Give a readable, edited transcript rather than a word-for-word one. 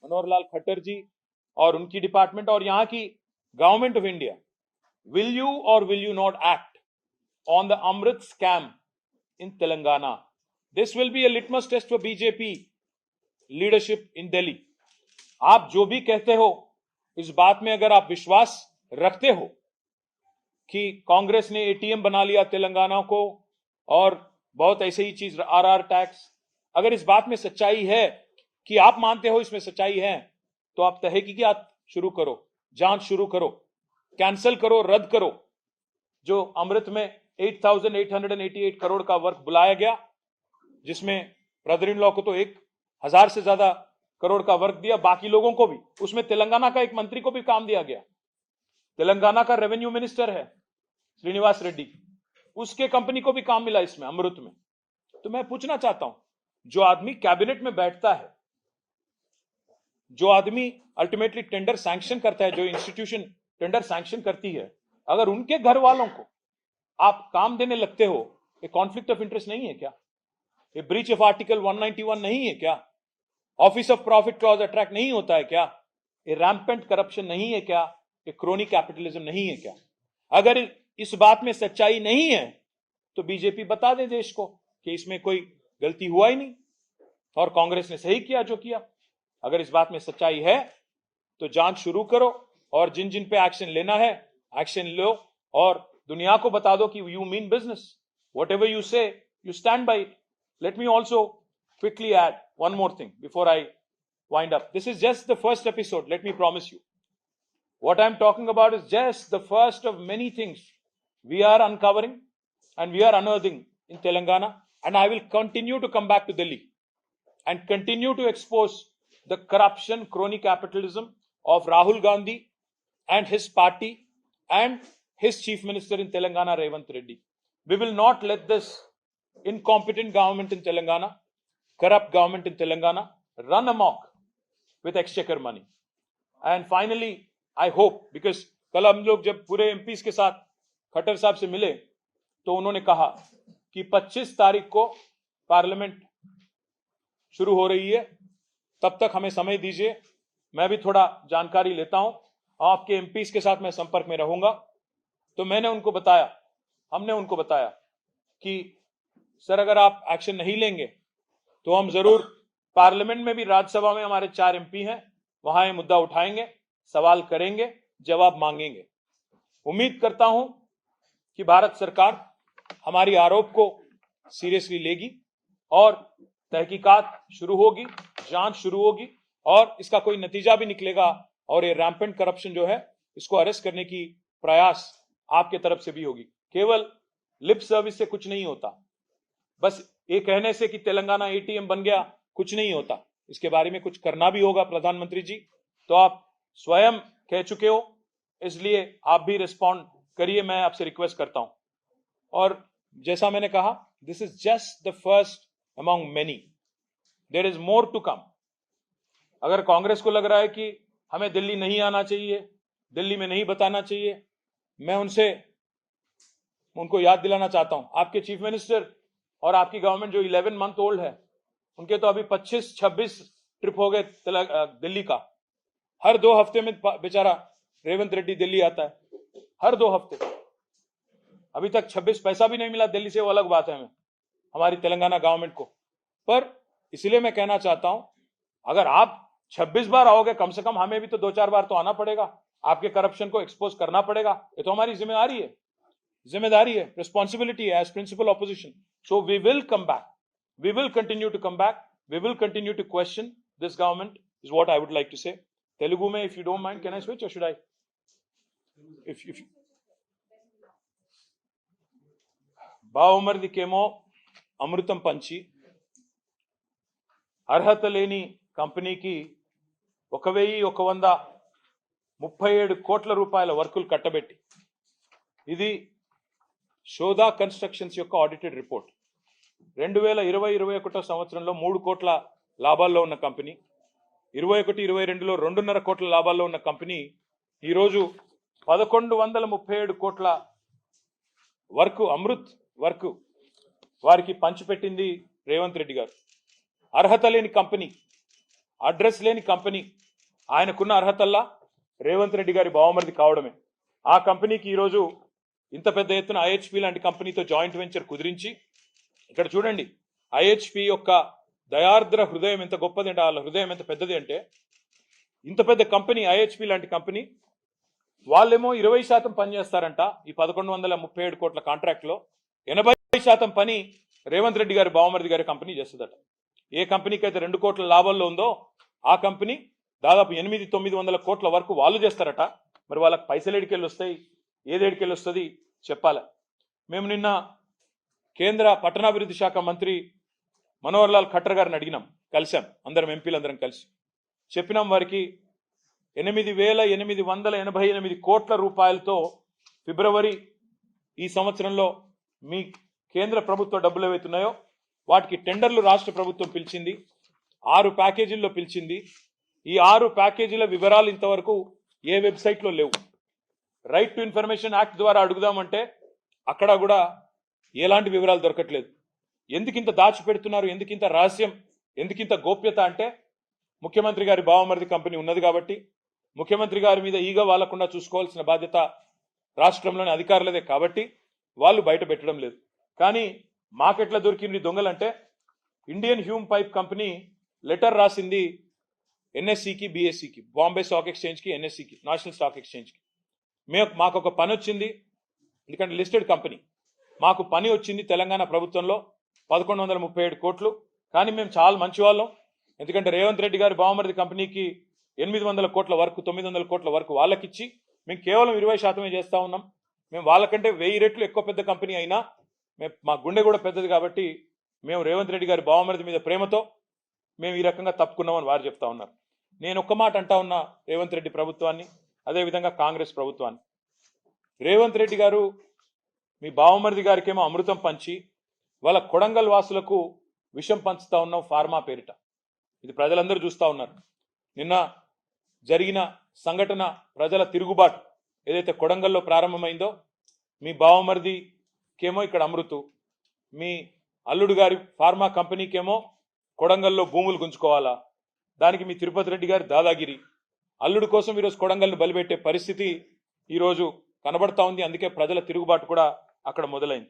मनोहर लाल खट्टर जी और उनकी डिपार्टमेंट और यहाँ की government of India, will you or will you not act on the Amrit scam in Telangana? This will be a litmus test for BJP leadership in Delhi. आप जो भी कहते हो, इस बात में अगर आप विश्वास रखते हो कि कांग्रेस ने एटीएम बना लिया तेलंगाना को और बहुत ऐसे ही चीज आरआर टैक्स, अगर इस बात में सच्चाई है कि आप मानते हो इसमें सच्चाई है, तो आप तहकीकात शुरू करो, जांच शुरू करो, कैंसिल करो, रद्द करो। जो अमृत में 8,888 करोड़ का वर्क बुलाया गया, जिसमें ब्रदर इन लॉ को तो 1,000 से ज्यादा करोड़ का वर्क दिया, बाकी लोगों को भी, उसमें तेलंगाना का एक मंत्री को भी काम दिया गया। तेलंगाना का रेवेन्यू मिनिस्टर है श्रीनिवास रेड्डी, उसके कंपनी को भी काम मिला इसमें अमृत में। तो मैं पूछना चाहता हूं, जो आदमी कैबिनेट में बैठता है, जो आदमी अल्टीमेटली टेंडर सैंक्शन करता है, जो इंस्टीट्यूशन टेंडर सैंक्शन करती है, अगर उनके घर वालों को आप काम देने लगते हो, ये कॉन्फ्लिक्ट ऑफ इंटरेस्ट नहीं है क्या? ये ब्रीच ऑफ आर्टिकल 191 नहीं है क्या? Office of profit clause attract नहीं होता है क्या? ये रैम्पेंट करप्शन नहीं है क्या? ये क्रोनी कैपिटलिज्म नहीं है क्या? अगर इस बात में सच्चाई नहीं है तो बीजेपी बता दे देश को कि इसमें कोई गलती हुआ ही नहीं और कांग्रेस ने सही किया जो किया। अगर इस बात में सच्चाई है तो जांच शुरू करो और जिन जिन पे एक्शन लेना है एक्शन लो और दुनिया को बता दो कि you mean business, whatever you say you stand by it. Let me also quickly add one more thing before I wind up. This is just the first episode, let me promise you. What I'm talking about is just the first of many things we are uncovering and we are unearthing in Telangana, and I will continue to come back to Delhi and continue to expose the corruption, crony capitalism of Rahul Gandhi and his party and his chief minister in Telangana, Revanth Reddy. We will not let this incompetent government in Telangana, corrupt government in Telangana, run amok with exchequer money. And finally, I hope, because कल हम लोग जब पूरे MPs के साथ खट्टर साहब से मिले तो उन्होंने कहा कि 25 तारीख को पार्लियामेंट शुरू हो रही है, तब तक हमें समय दीजिए, मैं भी थोड़ा जानकारी लेता हूं, आपके एमपीज के साथ मैं संपर्क में रहूंगा। तो मैंने उनको बताया, हमने उनको बताया कि सर अगर आप एक्शन नहीं लेंगे तो हम जरूर पार्लियामेंट में भी, राज्यसभा में हमारे 4 एमपी हैं, वहां ये मुद्दा उठाएंगे, सवाल करेंगे, जवाब मांगेंगे। उम्मीद करता हूं कि भारत सरकार हमारी आरोप को सीरियसली लेगी और तहकीकात शुरू होगी, जांच शुरू होगी और इसका कोई नतीजा भी निकलेगा और ये रैम्पेंट करप्शन जो है इसको अरेस्ट करने की प्रयास आपके तरफ से भी होगी। केवल लिप सर्विस से कुछ नहीं होता, बस ये कहने से कि तेलंगाना एटीएम बन गया कुछ नहीं होता, इसके बारे में कुछ करना भी होगा। प्रधानमंत्री जी, तो आप स्वयं कह चुके हो, इसलिए आप भी रिस्पॉन्ड करिए, मैं आपसे रिक्वेस्ट करता हूं। और जैसा मैंने कहा, this is just the first among many, there is more to come. अगर कांग्रेस को लग रहा है कि हमें दिल्ली नहीं आना चाहिए, दिल्ली में नहीं बताना चाहिए, मैं उनको याद दिलाना चाहता हूं, आपके चीफ मिनिस्टर और आपकी गवर्नमेंट जो 11 मंथ ओल्ड है, उनके तो अभी 25-26 ट्रिप हो गए दिल्ली का। हर 2 हफ्ते में बेचारा रेवंत रेड्डी दिल्ली आता है, हर 2 हफ्ते। अभी तक 26 पैसा भी नहीं मिला दिल्ली से, वो अलग बात है हमें, हमारी तेलंगाना गवर्नमेंट को। पर इसलिए मैं कहना चाहता हूं, अगर आप 26 बार आओगे, कम से कम हमें भी तो 2-4 बार तो आना पड़ेगा, आपके करप्शन को एक्सपोज करना पड़ेगा। ये तो हमारी जिम्मेदारी है, रिस्पॉन्सिबिलिटी है as principal opposition. So we will come back. We will continue to come back. We will continue to question this government is what I would like to say. Telugu mein, if you don't mind, can I switch or should I? If బావమరిదికేమో అమృతం పంచి అర్హత లేని కంపెనీకి 1,137 కోట్ల రూపాయల వర్కులు కట్టబెట్టి, ఇది Shodha constructions యొక్క audited report. 2020-21 సంవత్సరంలో 3 కోట్ల లాభాల్లో ఉన్న కంపెనీ, 21-22లో 2.5 కోట్ల లాభాల్లో ఉన్న కంపెనీ ఈరోజు 1,137 కోట్ల వర్క్, అమృత్ వర్క్ వారికి పంచిపెట్టింది రేవంత్ రెడ్డి గారు. అర్హత లేని కంపెనీ అడ్రస్ లేని కంపెనీ. ఆయనకున్న అర్హతల్లా రేవంత్ రెడ్డి గారి బావమరిది కావడమే. ఆ కంపెనీకి ఈరోజు ఇంత పెద్ద ఎత్తున ఐహెచ్పి లాంటి కంపెనీతో జాయింట్ వెంచర్ కుదిరించి, ఇక్కడ చూడండి ఐహెచ్పి యొక్క దయార్ద్ర హృదయం ఎంత గొప్పది అంటే, వాళ్ళ హృదయం ఎంత పెద్దది అంటే, ఇంత పెద్ద కంపెనీ ఐహెచ్పి లాంటి కంపెనీ వాళ్ళేమో 20% పని చేస్తారంట. ఈ 1137 కోట్ల కాంట్రాక్ట్ లో 80% పని రేవంత్ రెడ్డి గారి బావమరిది గారి కంపెనీ చేస్తుందట. ఏ కంపెనీకి అయితే 2 కోట్ల లాభంలో ఉందో ఆ కంపెనీ దాదాపు 800-900 కోట్ల వరకు వాళ్ళు చేస్తారట. మరి వాళ్ళకి పైసలు ఎడికెళ్ళి వస్తాయి, ఏదేడికెళ్ళి వస్తుంది చెప్పాలి. మేము నిన్న కేంద్ర పట్టణాభివృద్ధి శాఖ మంత్రి మనోహర్ లాల్ ఖట్టర్ గారిని అడిగినాం, కలిసాం, అందరం ఎంపీలందరం కలిసి చెప్పినాం వారికి 8,888 కోట్ల రూపాయలతో ఫిబ్రవరి ఈ సంవత్సరంలో మీ కేంద్ర ప్రభుత్వ డబ్బులు ఏవైతున్నాయో వాటికి టెండర్లు రాష్ట్ర ప్రభుత్వం పిలిచింది. 6 ప్యాకేజీల్లో పిలిచింది. ఈ 6 ప్యాకేజీల వివరాలు ఇంతవరకు ఏ వెబ్సైట్లో లేవు. రైట్ టు ఇన్ఫర్మేషన్ యాక్ట్ ద్వారా అడుగుదామంటే అక్కడ కూడా ఎలాంటి వివరాలు దొరకట్లేదు. ఎందుకింత దాచిపెడుతున్నారు, ఎందుకింత రహస్యం, ఎందుకింత గోప్యత అంటే ముఖ్యమంత్రి గారి బావమరిది కంపెనీ ఉన్నది కాబట్టి, ముఖ్యమంత్రి గారి మీద ఈగ వాలకుండా చూసుకోవాల్సిన బాధ్యత రాష్ట్రంలోని అధికారులదే కాబట్టి వాళ్ళు బయట పెట్టడం లేదు. కానీ మాకెట్లా దొరికింది దొంగలంటే, Indian Hume pipe company letter రాసింది ఎన్ఎస్సికి, బిఎస్సికి, బాంబే స్టాక్ ఎక్స్చేంజ్కి, ఎన్ఎస్సికి, నేషనల్ స్టాక్ ఎక్స్చేంజ్కి. మాకు ఒక పని వచ్చింది, ఎందుకంటే లిస్టెడ్ కంపెనీ, మాకు పని వచ్చింది తెలంగాణ ప్రభుత్వంలో 1137 కోట్లు. కానీ మేము చాలా మంచి వాళ్ళం, ఎందుకంటే రేవంత్ రెడ్డి గారి బావమరిది కంపెనీకి 800 కోట్ల వరకు 900 కోట్ల వరకు వాళ్ళకిచ్చి మేము కేవలం 20% చేస్తా ఉన్నాం. మేము వాళ్ళకంటే 1000 రెట్లు ఎక్కువ పెద్ద కంపెనీ అయినా మా గుండె కూడా పెద్దది కాబట్టి మేము రేవంత్ రెడ్డి గారి బావమరిది మీద ప్రేమతో మేము ఈ రకంగా తప్పుకున్నామని వారు చెప్తా ఉన్నారు. నేను ఒక్క మాట అంటా ఉన్నా రేవంత్ రెడ్డి ప్రభుత్వాన్ని, అదేవిధంగా కాంగ్రెస్ ప్రభుత్వాన్ని. రేవంత్ రెడ్డి గారు మీ బావమరిది గారికేమో అమృతం పంచి వాళ్ళ కొడంగల్ వాసులకు విషం పంచుతా ఉన్నాం ఫార్మా పేరిట. ఇది ప్రజలందరూ చూస్తూ ఉన్నారు. నిన్న జరిగిన సంఘటన, ప్రజల తిరుగుబాటు ఏదైతే కొడంగల్లో ప్రారంభమైందో, మీ బావమరిదికేమో ఇక్కడ అమృతు, మీ అల్లుడు గారి ఫార్మా కంపెనీకేమో కొడంగల్లో భూములు గుంజుకోవాలా, దానికి మీ తిరుపతి రెడ్డి గారి దాదాగిరి, అల్లుడు కోసం ఈరోజు కొడంగల్ని బలిపెట్టే పరిస్థితి ఈరోజు కనబడతా ఉంది. అందుకే ప్రజల తిరుగుబాటు కూడా అక్కడ మొదలైంది.